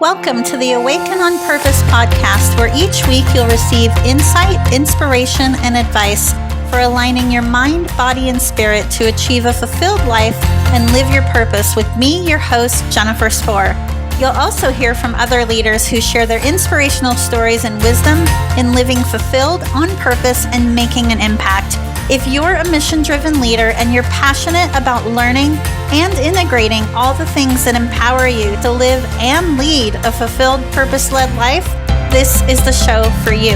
Welcome to the Awaken on Purpose podcast, where each week you'll receive insight, inspiration, and advice for aligning your mind, body, and spirit to achieve a fulfilled life and live your purpose with me, your host, Jennifer Spohr. You'll also hear from other leaders who share their inspirational stories and wisdom in living fulfilled, on purpose, and making an impact. If you're a mission-driven leader and you're passionate about learning and integrating all the things that empower you to live and lead a fulfilled, purpose-led life, this is the show for you.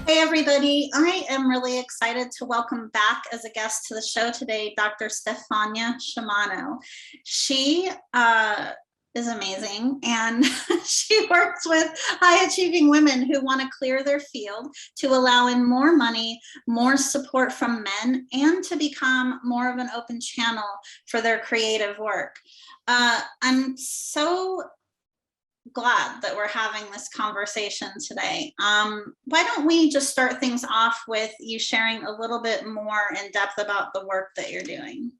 Hey everybody, I am really excited to welcome back as a guest to the show today, Dr. Stephania Sciamano. She is amazing, and she works with high-achieving women who want to clear their field to allow in more money, more support from men, and to become more of an open channel for their creative work. I'm so glad that we're having this conversation today. Why don't we just start things off with you sharing a little bit more in depth about the work that you're doing?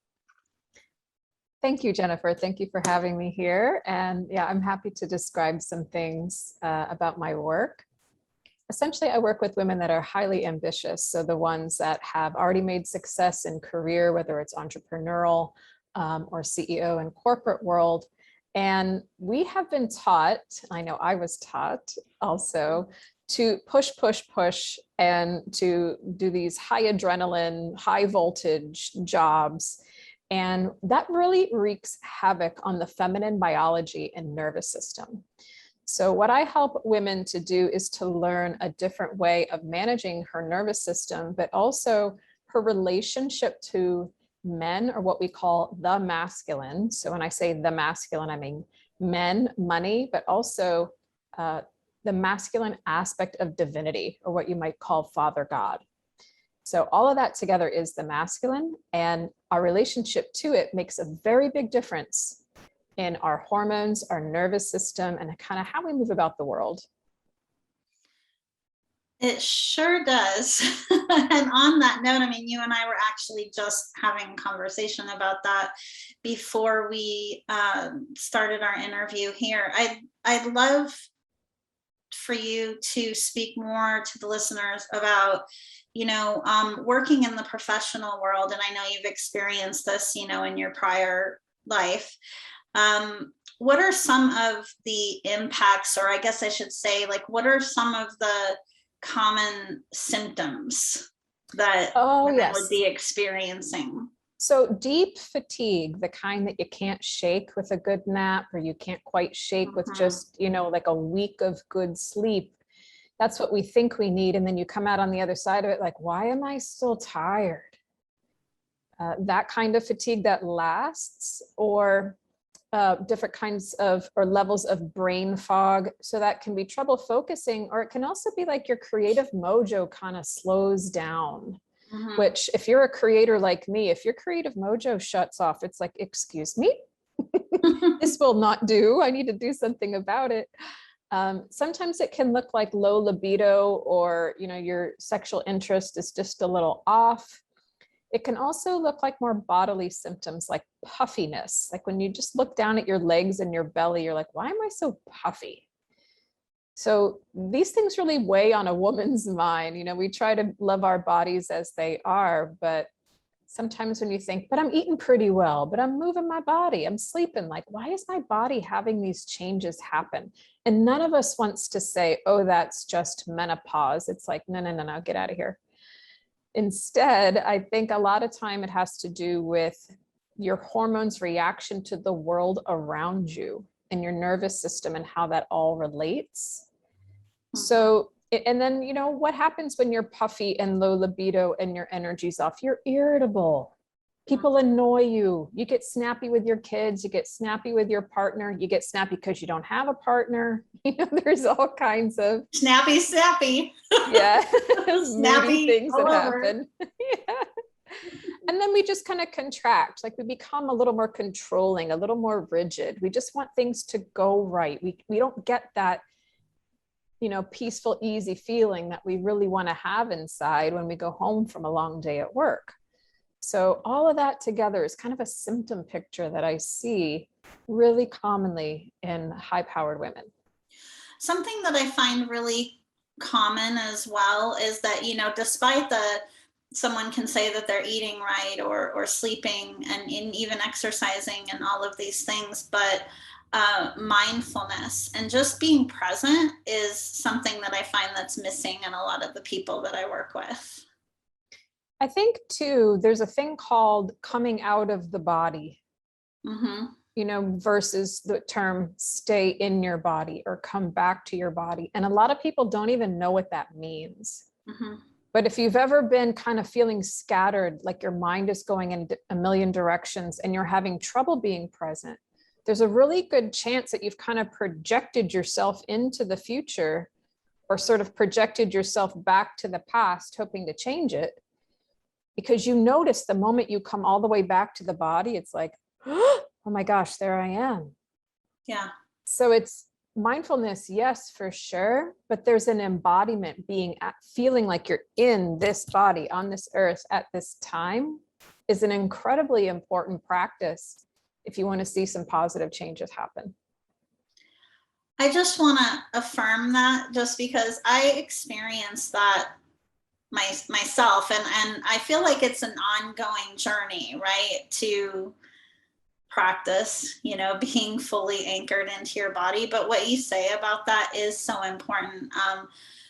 Thank you, Jennifer. Thank you for having me here. And yeah, I'm happy to describe some things about my work. Essentially, I work with women that are highly ambitious. So the ones that have already made success in career, whether it's entrepreneurial or CEO in corporate world. And we have been taught, I know I was taught also, to push, and to do these high adrenaline, high voltage jobs. And that really wreaks havoc on the feminine biology and nervous system. So what I help women to do is to learn a different way of managing her nervous system, but also her relationship to men, or what we call the masculine. So when I say the masculine, I mean men, money, but also the masculine aspect of divinity, or what you might call Father God. So all of that together is the masculine, and our relationship to it makes a very big difference in our hormones, our nervous system, and kind of how we move about the world. It sure does. And on that note, I mean, you and I were actually just having a conversation about that before we started our interview here. I'd love for you to speak more to the listeners about working in the professional world. And I know you've experienced this, in your prior life. What are some of the impacts, or I guess I should say, what are some of the common symptoms that women would be experiencing? So deep fatigue, the kind that you can't shake with a good nap, or you can't quite shake with just, like a week of good sleep. That's what we think we need. And then you come out on the other side of it like, why am I still tired? That kind of fatigue that lasts, or different kinds of, or levels of brain fog. So that can be trouble focusing, or it can also be like your creative mojo kind of slows down, which if you're a creator like me, if your creative mojo shuts off, it's like, excuse me, this will not do. I need to do something about it. Sometimes it can look like low libido, or, your sexual interest is just a little off. It can also look like more bodily symptoms like puffiness. Like when you just look down at your legs and your belly, you're like, why am I so puffy? So these things really weigh on a woman's mind. We try to love our bodies as they are, but sometimes when you think, but I'm eating pretty well, but I'm moving my body, I'm sleeping, like, why is my body having these changes happen? And none of us wants to say, oh, that's just menopause. It's like, no, get out of here. Instead, I think a lot of time it has to do with your hormones' reaction to the world around you and your nervous system and how that all relates. So, and then, what happens when you're puffy and low libido and your energy's off? You're irritable. People annoy you. You get snappy with your kids. You get snappy with your partner. You get snappy because you don't have a partner. There's all kinds of snappy. Yeah. Snappy things that over. happen. Yeah. And then we just kind of contract, like we become a little more controlling, a little more rigid. We just want things to go right. We don't get that, peaceful, easy feeling that we really want to have inside when we go home from a long day at work. So all of that together is kind of a symptom picture that I see really commonly in high-powered women. Something that I find really common as well is that, despite someone can say that they're eating right or sleeping and even exercising and all of these things, but mindfulness and just being present is something that I find that's missing in a lot of the people that I work with. I think too, there's a thing called coming out of the body, versus the term stay in your body or come back to your body. And a lot of people don't even know what that means. But if you've ever been kind of feeling scattered, like your mind is going in a million directions and you're having trouble being present, there's a really good chance that you've kind of projected yourself into the future or sort of projected yourself back to the past, hoping to change it. Because you notice the moment you come all the way back to the body, it's like, oh my gosh, there I am. Yeah. So it's mindfulness, yes, for sure. But there's an embodiment feeling like you're in this body on this earth at this time is an incredibly important practice if you want to see some positive changes happen. I just want to affirm that just because I experienced that myself and I feel like it's an ongoing journey, right? To practice, being fully anchored into your body. But what you say about that is so important.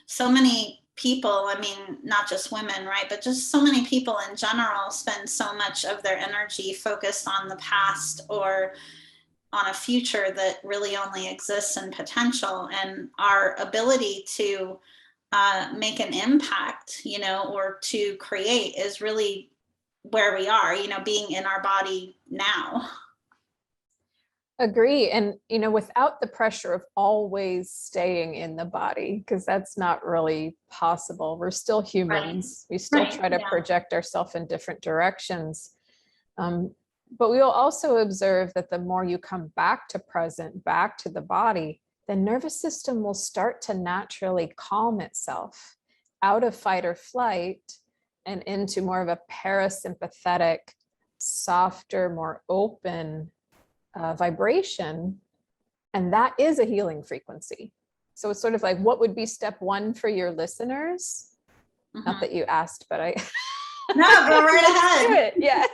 So many people, I mean, not just women, right? But just so many people in general spend so much of their energy focused on the past or on a future that really only exists in potential, and our ability to make an impact, or to create is really where we are, being in our body now. Agree. And, without the pressure of always staying in the body, because that's not really possible. We're still humans. Right. We still try to project ourselves in different directions. But we will also observe that the more you come back to present, back to the body, the nervous system will start to naturally calm itself out of fight or flight and into more of a parasympathetic, softer, more open vibration. And that is a healing frequency. So it's sort of like, what would be step one for your listeners? Not that you asked, but I... No, go right ahead. Yeah.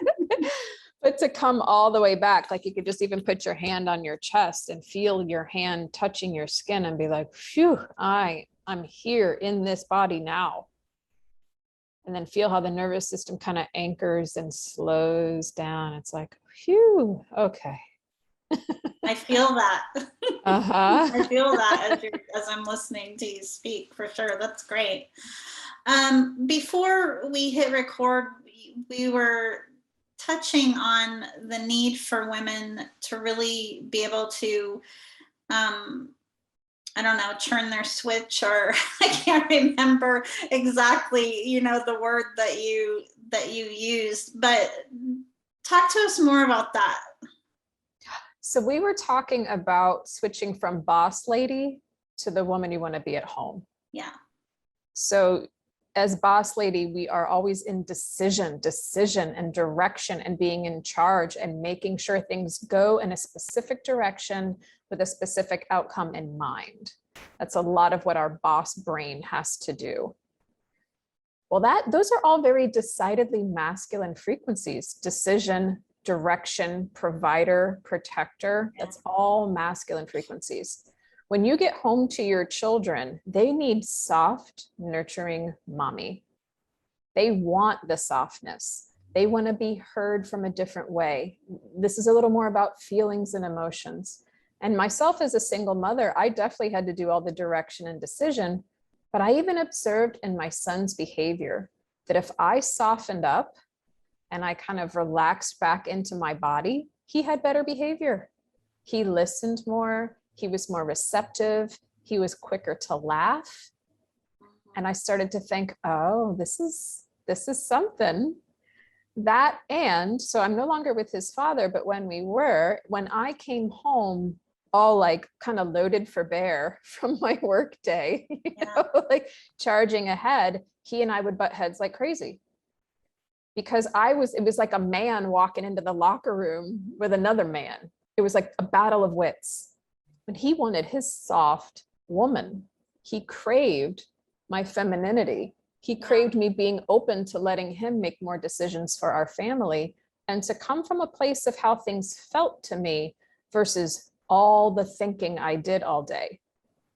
But to come all the way back, like you could just even put your hand on your chest and feel your hand touching your skin and be like, phew, I'm here in this body now. And then feel how the nervous system kind of anchors and slows down. It's like, phew, okay. I feel that. I feel that as I'm listening to you speak, for sure. That's great. Before we hit record, we were touching on the need for women to really be able to, turn their switch, or I can't remember exactly, the word that you used, but talk to us more about that. So we were talking about switching from boss lady to the woman you want to be at home. Yeah. So as boss lady, we are always in decision and direction and being in charge and making sure things go in a specific direction with a specific outcome in mind. That's a lot of what our boss brain has to do. Well, those are all very decidedly masculine frequencies: decision, direction, provider, protector. That's all masculine frequencies. When you get home to your children, they need soft, nurturing mommy. They want the softness. They want to be heard from a different way. This is a little more about feelings and emotions. And myself as a single mother, I definitely had to do all the direction and decision, but I even observed in my son's behavior that if I softened up and I kind of relaxed back into my body, he had better behavior. He listened more. He was more receptive. He was quicker to laugh. And I started to think, oh, this is something. That, and so I'm no longer with his father, but when I came home all like kind of loaded for bear from my work day, like charging ahead, he and I would butt heads like crazy. Because it was like a man walking into the locker room with another man. It was like a battle of wits. But he wanted his soft woman. He craved my femininity. He craved me being open to letting him make more decisions for our family, and to come from a place of how things felt to me versus all the thinking I did all day.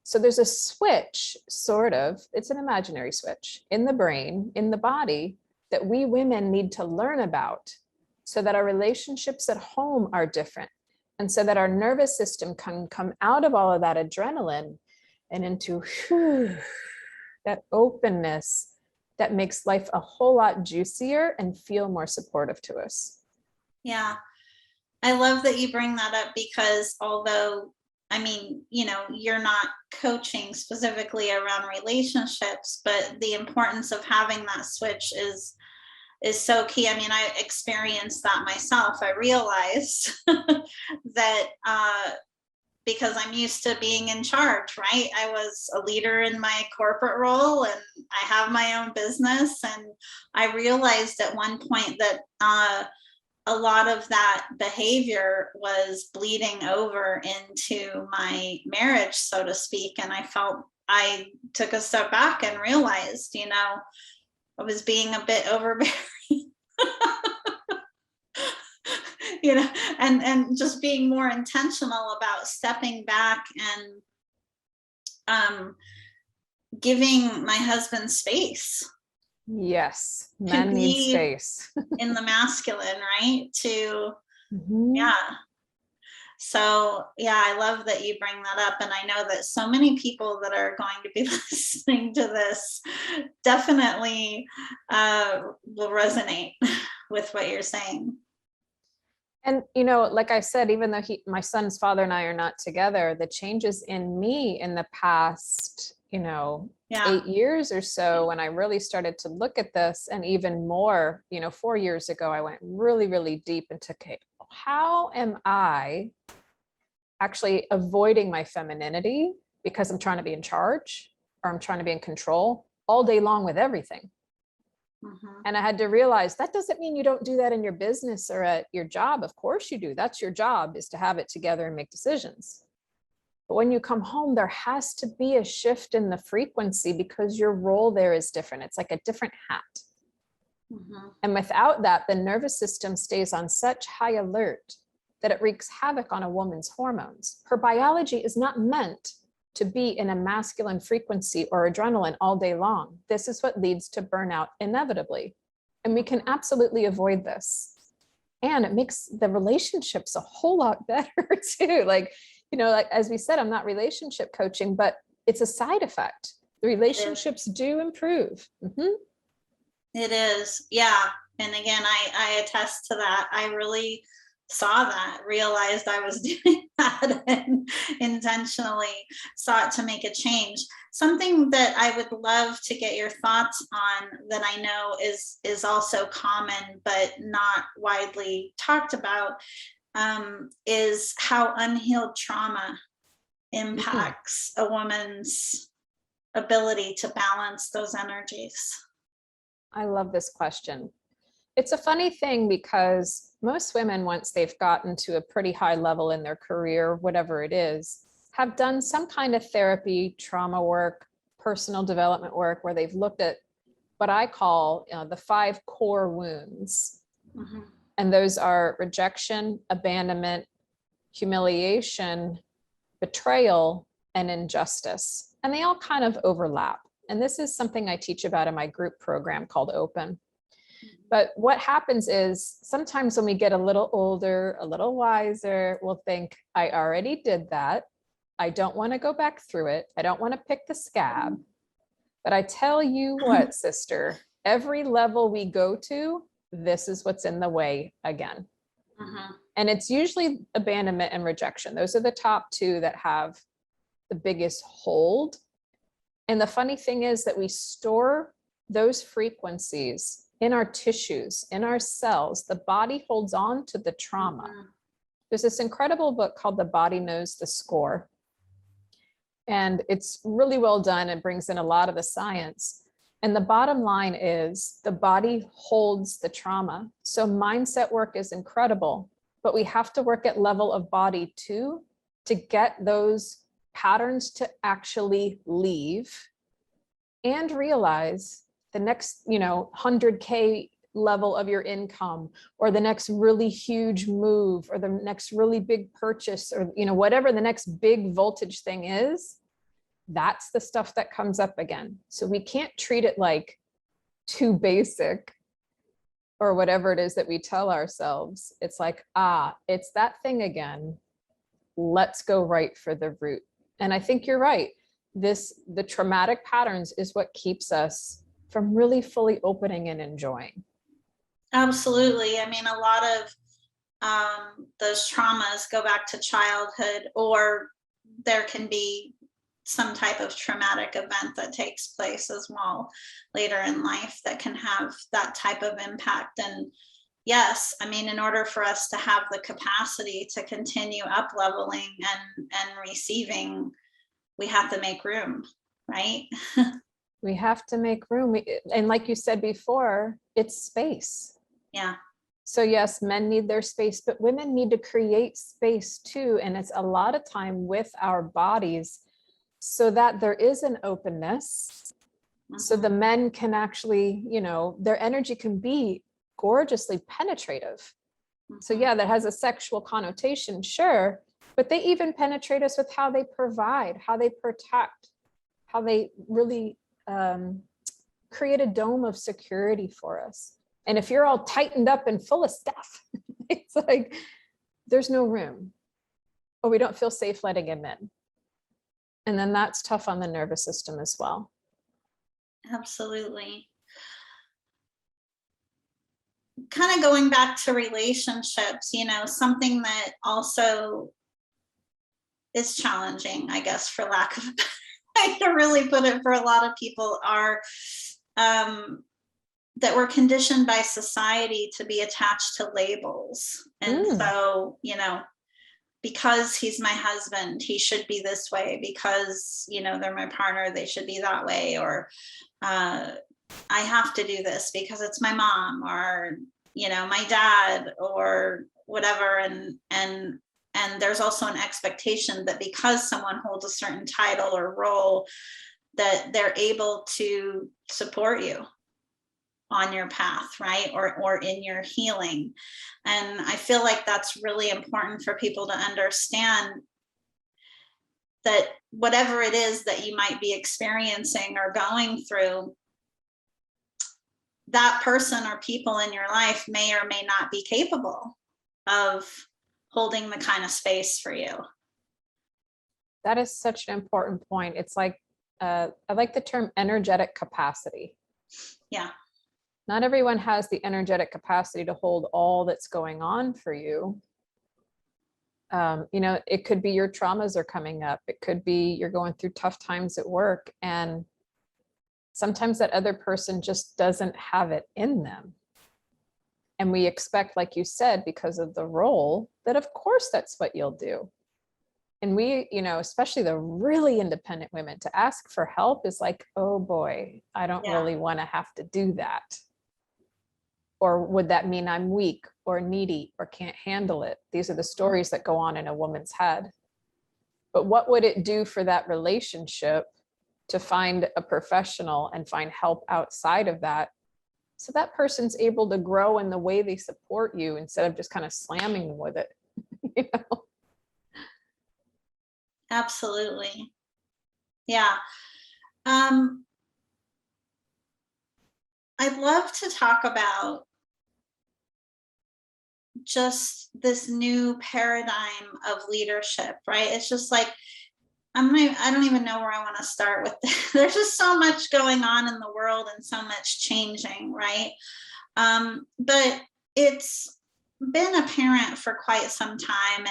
So there's a switch, sort of, it's an imaginary switch in the brain, in the body, that we women need to learn about so that our relationships at home are different. And so that our nervous system can come out of all of that adrenaline and into that openness that makes life a whole lot juicier and feel more supportive to us. Yeah. I love that you bring that up, because although, I mean, you know, you're not coaching specifically around relationships, but the importance of having that switch is so key. I mean, I experienced that myself. I realized that because I'm used to being in charge, right? I was a leader in my corporate role, and I have my own business. And I realized at one point that a lot of that behavior was bleeding over into my marriage, so to speak. And I took a step back and realized, you know, I was being a bit overbearing. You know, and just being more intentional about stepping back and giving my husband space. Yes, men need space. In the masculine, right? Mm-hmm. Yeah. So yeah, I love that you bring that up. And I know that so many people that are going to be listening to this definitely will resonate with what you're saying. And, you know, like I said, even though my son's father and I are not together, the changes in me in the past, you know, 8 years or so, when I really started to look at this, and even more, you know, 4 years ago, I went really, really deep into, okay, how am I actually avoiding my femininity because I'm trying to be in charge, or I'm trying to be in control all day long with everything? Mm-hmm. And I had to realize that doesn't mean you don't do that in your business or at your job. Of course you do. That's your job, is to have it together and make decisions. But when you come home, there has to be a shift in the frequency, because your role there is different. It's like a different hat. Mm-hmm. And without that, the nervous system stays on such high alert that it wreaks havoc on a woman's hormones. Her biology is not meant to be in a masculine frequency or adrenaline all day long. This is what leads to burnout inevitably. And we can absolutely avoid this. And it makes the relationships a whole lot better too. Like, you know, like, as we said, I'm not relationship coaching, but it's a side effect. The relationships do improve. Mm-hmm. It is. Yeah. And again, I attest to that. I really saw that, realized I was doing that, and intentionally sought to make a change. Something that I would love to get your thoughts on, that I know is also common but not widely talked about, is how unhealed trauma impacts a woman's ability to balance those energies. I love this question. It's a funny thing, because most women, once they've gotten to a pretty high level in their career, whatever it is, have done some kind of therapy, trauma work, personal development work, where they've looked at what I call the 5 core wounds. Mm-hmm. And those are rejection, abandonment, humiliation, betrayal, and injustice. And they all kind of overlap. And this is something I teach about in my group program called Open. But what happens is, sometimes when we get a little older, a little wiser, we'll think, I already did that. I don't want to go back through it. I don't want to pick the scab. But I tell you what, sister, every level we go to, this is what's in the way again. Uh-huh. And it's usually abandonment and rejection. Those are the top 2 that have the biggest hold. And the funny thing is that we store those frequencies in our tissues, in our cells. The body holds on to the trauma. Mm-hmm. There's this incredible book called The Body Knows the Score. And it's really well done and brings in a lot of the science. And the bottom line is, the body holds the trauma. So mindset work is incredible, but we have to work at level of body too, to get those patterns to actually leave and realize the next, 100K level of your income, or the next really huge move, or the next really big purchase, or, whatever the next big voltage thing is, that's the stuff that comes up again. So we can't treat it like too basic or whatever it is that we tell ourselves. It's like, it's that thing again. Let's go right for the root. And I think you're right. The traumatic patterns is what keeps us from really fully opening and enjoying. Absolutely. I mean, a lot of those traumas go back to childhood, or there can be some type of traumatic event that takes place as well later in life that can have that type of impact. And yes, I mean, in order for us to have the capacity to continue up leveling and receiving, we have to make room, right? We have to make room. And like you said before, it's space. Yeah. So yes, men need their space, but women need to create space too. And it's a lot of time with our bodies so that there is an openness. Mm-hmm. So the men can actually, their energy can be gorgeously penetrative. Mm-hmm. So yeah, that has a sexual connotation, sure, but they even penetrate us with how they provide, how they protect, how they really create a dome of security for us. And if you're all tightened up and full of stuff, it's like, there's no room, or we don't feel safe letting him in. And then that's tough on the nervous system as well. Absolutely. Kind of going back to relationships, something that also is challenging, I guess, for lack of a better way to really put it, for a lot of people, are that we're conditioned by society to be attached to labels. And so, because he's my husband, he should be this way. Because, they're my partner, they should be that way. Or I have to do this because it's my mom, or, my dad, or whatever. And there's also an expectation that because someone holds a certain title or role, that they're able to support you on your path, right? Or in your healing. And I feel like that's really important for people to understand, that whatever it is that you might be experiencing or going through, that person or people in your life may or may not be capable of holding the kind of space for you. That is such an important point. It's like, I like the term energetic capacity. Yeah. Not everyone has the energetic capacity to hold all that's going on for you. It could be your traumas are coming up. It could be you're going through tough times at work, and sometimes that other person just doesn't have it in them. And we expect, like you said, because of the role, that of course that's what you'll do. And we, especially the really independent women, to ask for help is like, oh boy, I don't really want to have to do that. Or would that mean I'm weak or needy or can't handle it? These are the stories that go on in a woman's head. But what would it do for that relationship to find a professional and find help outside of that, so that person's able to grow in the way they support you instead of just kind of slamming them with it? Absolutely. Yeah. I'd love to talk about just this new paradigm of leadership, right? It's just like, I don't even know where I want to start with this. There's just so much going on in the world and so much changing, right? But it's been apparent for quite some time,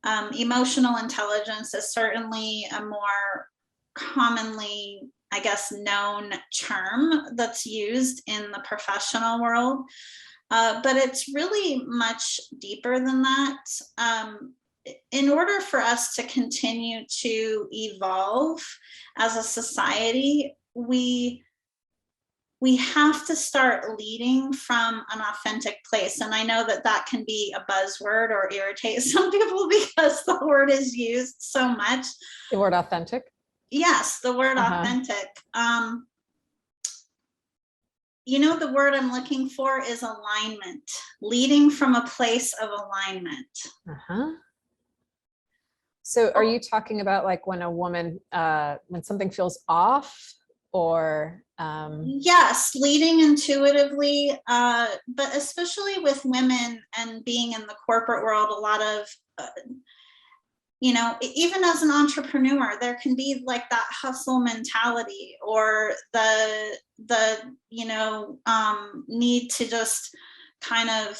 and emotional intelligence is certainly a more commonly, I guess, known term that's used in the professional world. But it's really much deeper than that. In order for us to continue to evolve as a society, we we have to start leading from an authentic place. And I know that that can be a buzzword or irritate some people because the word is used so much. The word authentic? Yes, the word authentic. You know, the word I'm looking for is alignment, leading from a place of alignment. So are you talking about like when a woman, when something feels off, or? Yes, leading intuitively, but especially with women and being in the corporate world, a lot of, you know, even as an entrepreneur, there can be like that hustle mentality, or the you know, need to just kind of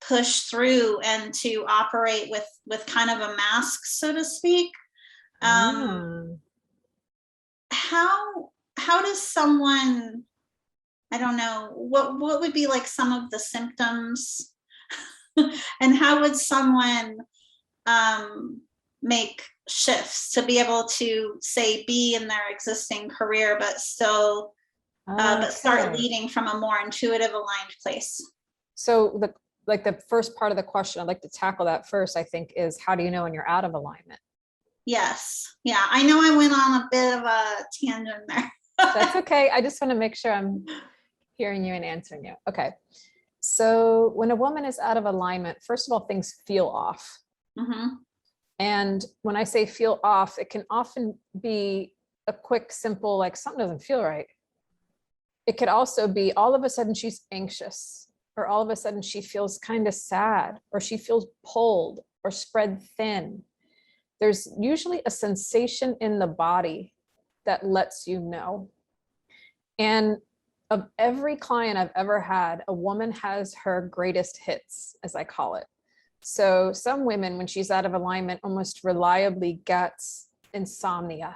push through and to operate with kind of a mask, so to speak. How does someone, I don't know, what would be like some of the symptoms and how would someone make shifts to be able to, say, be in their existing career but still but start leading from a more intuitive, aligned place? So the first part of the question, I'd like to tackle that first, I think, is how do you know when you're out of alignment? Yes. Yeah, I know I went on a bit of a tangent there. That's okay. I just want to make sure I'm hearing you and answering you. Okay. So when a woman is out of alignment, first of all, things feel off. And when I say feel off, it can often be a quick, simple, like something doesn't feel right. It could also be all of a sudden she's anxious, or all of a sudden she feels kind of sad, or she feels pulled or spread thin. There's usually a sensation in the body that lets you know. And of every client I've ever had, a woman has her greatest hits, as I call it. So some women, when she's out of alignment, almost reliably gets insomnia.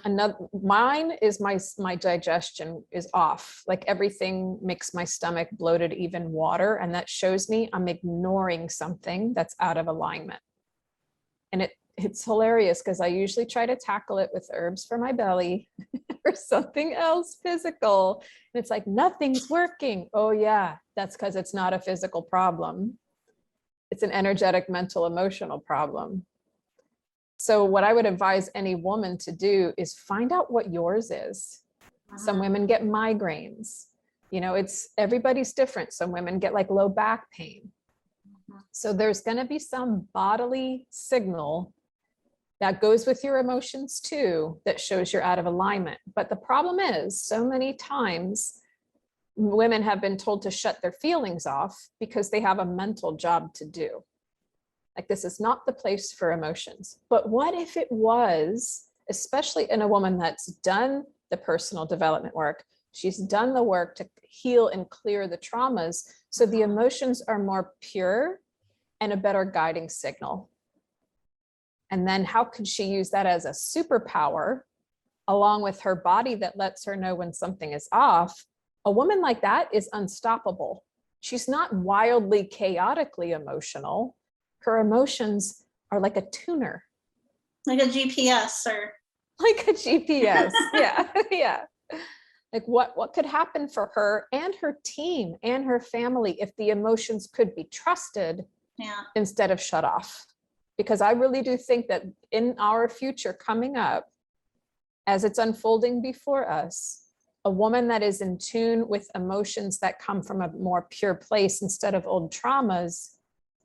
Another, mine is my digestion is off. Like everything makes my stomach bloated, even water. And that shows me I'm ignoring something that's out of alignment. And it's hilarious because I usually try to tackle it with herbs for my belly or something else physical. And it's like, nothing's working. Oh yeah, that's because it's not a physical problem. It's an energetic, mental, emotional problem. So what I would advise any woman to do is find out what yours is. Some women get migraines. You know, everybody's different. Some women get like low back pain. So there's going to be some bodily signal that goes with your emotions too, that shows you're out of alignment. But the problem is, so many times women have been told to shut their feelings off because they have a mental job to do. Like, this is not the place for emotions. But what if it was, especially in a woman that's done the personal development work, she's done the work to heal and clear the traumas, so the emotions are more pure and a better guiding signal. And then how could she use that as a superpower along with her body that lets her know when something is off? A woman like that is unstoppable. She's not wildly, chaotically emotional. Her emotions are like a tuner. Like a GPS, or like a GPS. Yeah. Yeah. Like what could happen for her and her team and her family if the emotions could be trusted instead of shut off? Because I really do think that in our future coming up, as it's unfolding before us, a woman that is in tune with emotions that come from a more pure place instead of old traumas,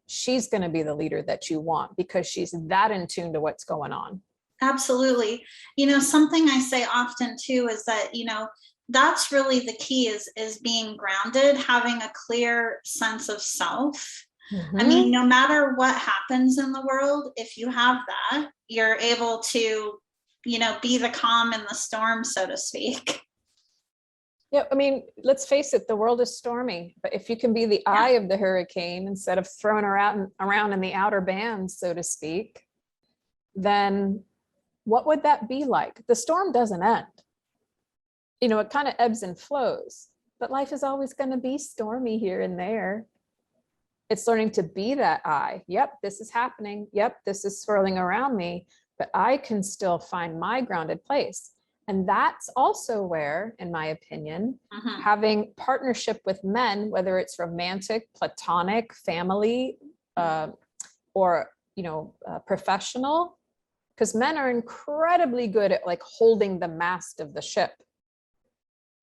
she's going to be the leader that you want because she's that in tune to what's going on. Absolutely. You know, something I say often too is that, you know, that's really the key is being grounded, having a clear sense of self. I mean, no matter what happens in the world, if you have that, you're able to, you know, be the calm in the storm, so to speak. Yeah, I mean, let's face it, the world is stormy, but if you can be the eye of the hurricane instead of throwing her out around in the outer bands, so to speak, then what would that be like? The storm doesn't end. You know, it kind of ebbs and flows, but life is always going to be stormy here and there. It's learning to be that eye. Yep, this is happening. Yep, this is swirling around me, but I can still find my grounded place. And that's also where, in my opinion, having partnership with men, whether it's romantic, platonic, family, or, professional, because men are incredibly good at like holding the mast of the ship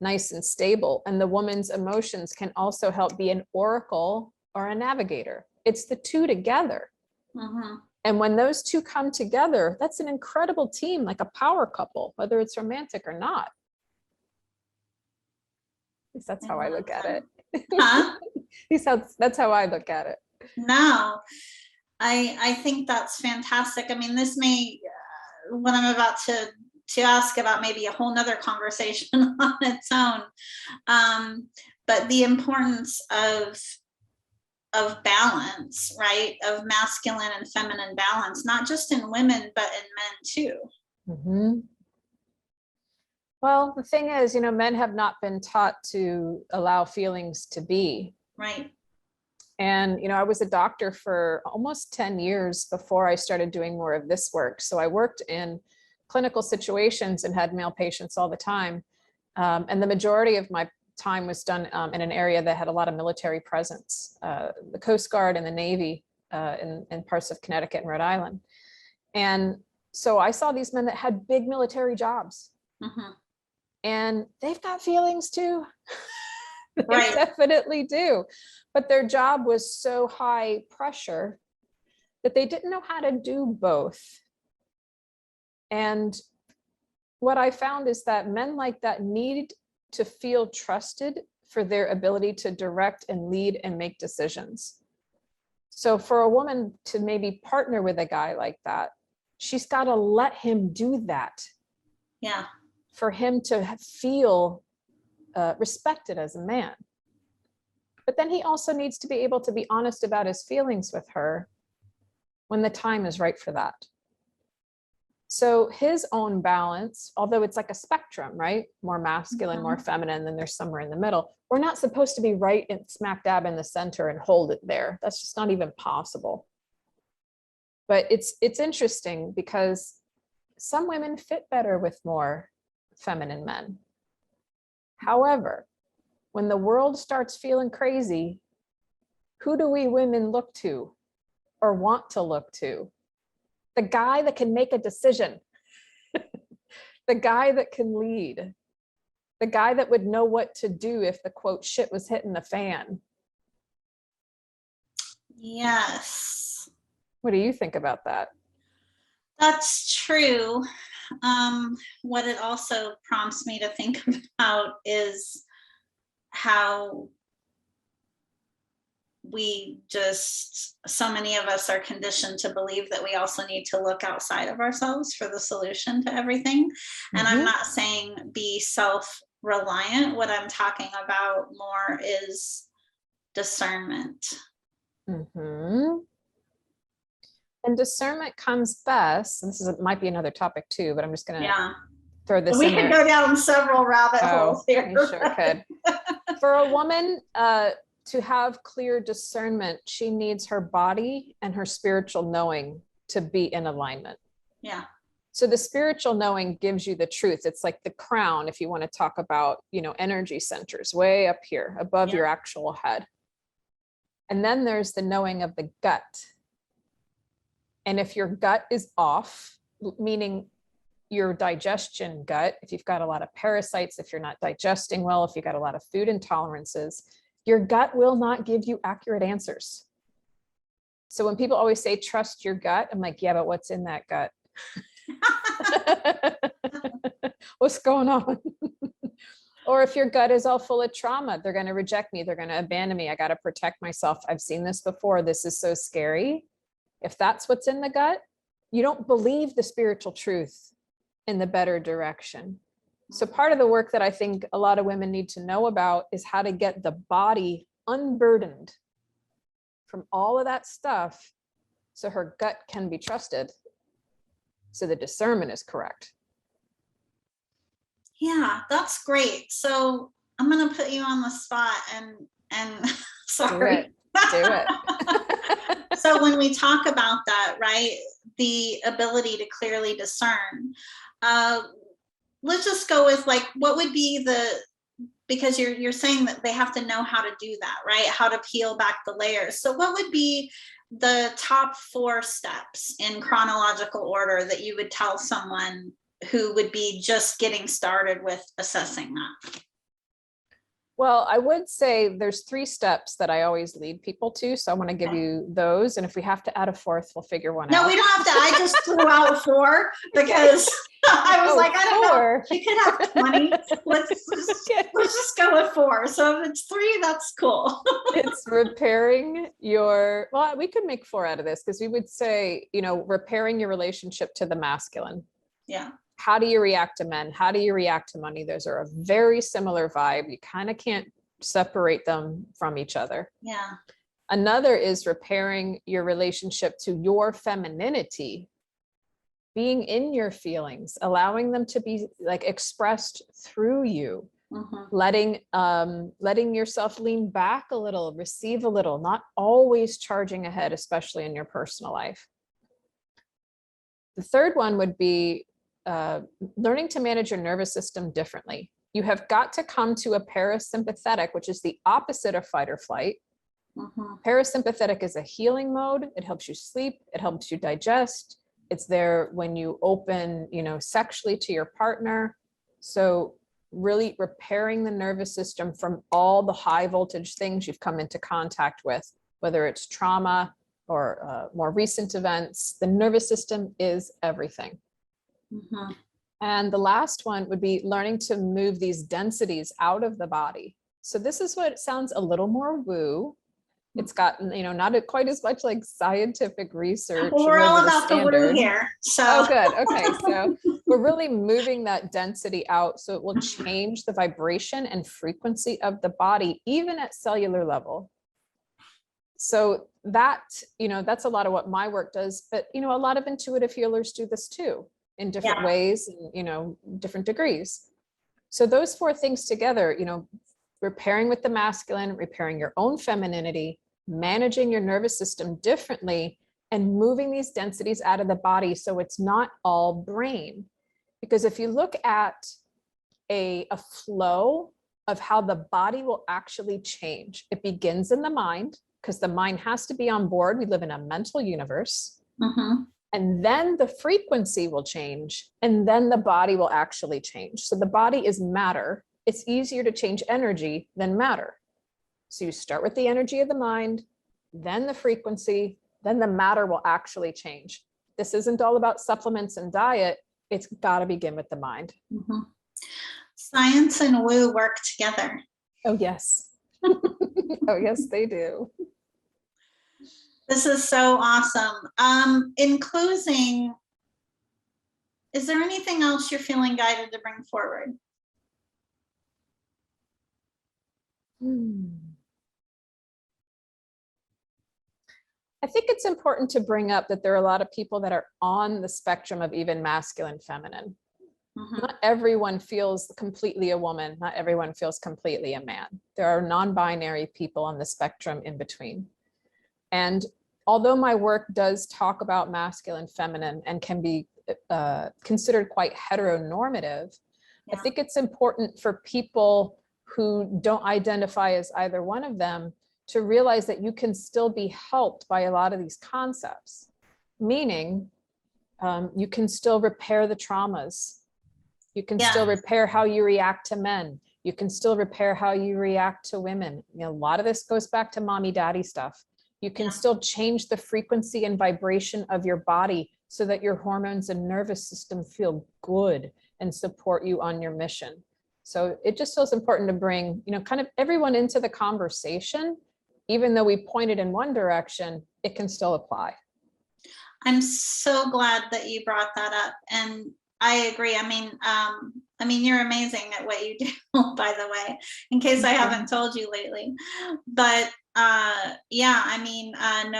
nice and stable. And the woman's emotions can also help be an oracle or a navigator. It's the two together. And when those two come together, that's an incredible team, like a power couple, whether it's romantic or not. At least that's how I look at it. Huh? At least that's how I look at it. No, I think that's fantastic. I mean, this may, what I'm about to ask about, maybe a whole nother conversation on its own. But the importance of balance, right? Of masculine and feminine balance, not just in women, but in men too. Well, the thing is, men have not been taught to allow feelings to be. Right. And, I was a doctor for almost 10 years before I started doing more of this work. So I worked in clinical situations and had male patients all the time. And the majority of my time was done in an area that had a lot of military presence, the Coast Guard and the Navy in parts of Connecticut and Rhode Island. And so I saw these men that had big military jobs. And they've got feelings too. They Right. definitely do. But their job was so high pressure that they didn't know how to do both. And what I found is that men like that need to feel trusted for their ability to direct and lead and make decisions. So for a woman to maybe partner with a guy like that, she's got to let him do that. Yeah. For him to feel respected as a man. But then he also needs to be able to be honest about his feelings with her when the time is right for that. So his own balance, although it's like a spectrum, right? More masculine, more feminine, then there's somewhere in the middle. We're not supposed to be right and smack dab in the center and hold it there. That's just not even possible. But it's interesting because some women fit better with more feminine men. However, when the world starts feeling crazy, who do we women look to or want to look to? The guy that can make a decision, the guy that can lead, the guy that would know what to do if the quote shit was hitting the fan. Yes. What do you think about that? That's true. What it also prompts me to think about is how so many of us are conditioned to believe that we also need to look outside of ourselves for the solution to everything. And I'm not saying be self-reliant. What I'm talking about more is discernment. And discernment comes best, and might be another topic too, but I'm just going to throw this we in there. We could go down several rabbit holes here. We sure could. For a woman to have clear discernment, she needs her body and her spiritual knowing to be in alignment. Yeah. So the spiritual knowing gives you the truth. It's like the crown, if you want to talk about, energy centers way up here above your actual head. And then there's the knowing of the gut. And if your gut is off, meaning your digestion gut, if you've got a lot of parasites, if you're not digesting well, if you've got a lot of food intolerances, your gut will not give you accurate answers. So when people always say, trust your gut, I'm like, yeah, but what's in that gut? What's going on? Or if your gut is all full of trauma, they're going to reject me. They're going to abandon me. I got to protect myself. I've seen this before. This is so scary. If that's what's in the gut, you don't believe the spiritual truth in the better direction. So part of the work that I think a lot of women need to know about is how to get the body unburdened from all of that stuff so her gut can be trusted. So the discernment is correct. Yeah, that's great. So I'm going to put you on the spot and sorry. Do it. So when we talk about that, right, the ability to clearly discern, let's just go with like, what would be because you're saying that they have to know how to do that, right? How to peel back the layers. So what would be the top 4 steps in chronological order that you would tell someone who would be just getting started with assessing that? Well, I would say there's 3 steps that I always lead people to. So I want to give you those. And if we have to add a 4th, we'll figure one out. No, we don't have to. I just threw out 4 because I was like, I don't know. You could have 20. Let's just go with 4. So if it's 3, that's cool. It's repairing well, we could make 4 out of this, because we would say, repairing your relationship to the masculine. Yeah. How do you react to men? How do you react to money? Those are a very similar vibe. You kind of can't separate them from each other. Yeah. Another is repairing your relationship to your femininity, being in your feelings, allowing them to be like expressed through you, letting yourself lean back a little, receive a little, not always charging ahead, especially in your personal life. The third one would be learning to manage your nervous system differently. You have got to come to a parasympathetic, which is the opposite of fight or flight. Parasympathetic is a healing mode. It helps you sleep. It helps you digest. It's there when you open, sexually to your partner. So really repairing the nervous system from all the high voltage things you've come into contact with, whether it's trauma or more recent events. The nervous system is everything. And the last one would be learning to move these densities out of the body. So this is what sounds a little more woo. It's got, not quite as much like scientific research. Well, we're all about the woo here. So. Oh, good. Okay. So we're really moving that density out so it will change the vibration and frequency of the body, even at cellular level. So that, that's a lot of what my work does. But, a lot of intuitive healers do this too, in different ways and, different degrees. So those 4 things together, repairing with the masculine, repairing your own femininity, managing your nervous system differently, and moving these densities out of the body so it's not all brain. Because if you look at a flow of how the body will actually change, it begins in the mind, because the mind has to be on board. We live in a mental universe. And then the frequency will change, and then the body will actually change. So the body is matter. It's easier to change energy than matter. So you start with the energy of the mind, then the frequency, then the matter will actually change. This isn't all about supplements and diet. It's got to begin with the mind. Science and woo work together. Oh, yes. Oh, yes, they do. This is so awesome. In closing, is there anything else you're feeling guided to bring forward? I think it's important to bring up that there are a lot of people that are on the spectrum of even masculine, feminine. Not everyone feels completely a woman. Not everyone feels completely a man. There are non-binary people on the spectrum in between. And although my work does talk about masculine, feminine, and can be considered quite heteronormative, I think it's important for people who don't identify as either one of them to realize that you can still be helped by a lot of these concepts. Meaning, you can still repair the traumas. You can still repair how you react to men. You can still repair how you react to women. A lot of this goes back to mommy, daddy stuff. You can still change the frequency and vibration of your body so that your hormones and nervous system feel good and support you on your mission. So it just feels important to bring, kind of everyone into the conversation. Even though we pointed in one direction, it can still apply. I'm so glad that you brought that up. And I agree. I mean, you're amazing at what you do, by the way, in case I haven't told you lately. But no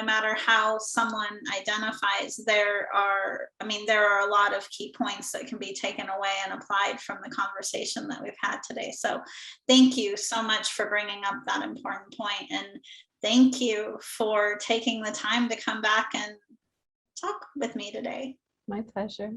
matter how someone identifies, there are a lot of key points that can be taken away and applied from the conversation that we've had today. So thank you so much for bringing up that important point. And thank you for taking the time to come back and talk with me today. My pleasure.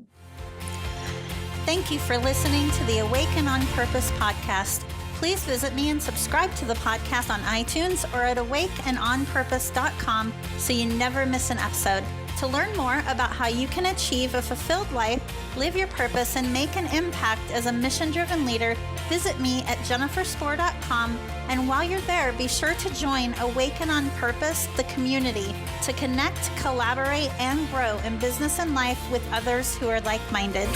Thank you for listening to the Awaken on Purpose podcast. Please visit me and subscribe to the podcast on iTunes or at awakenonpurpose.com so you never miss an episode. To learn more about how you can achieve a fulfilled life, live your purpose, and make an impact as a mission-driven leader, visit me at jenniferspore.com. And while you're there, be sure to join Awaken on Purpose, the community, to connect, collaborate, and grow in business and life with others who are like-minded.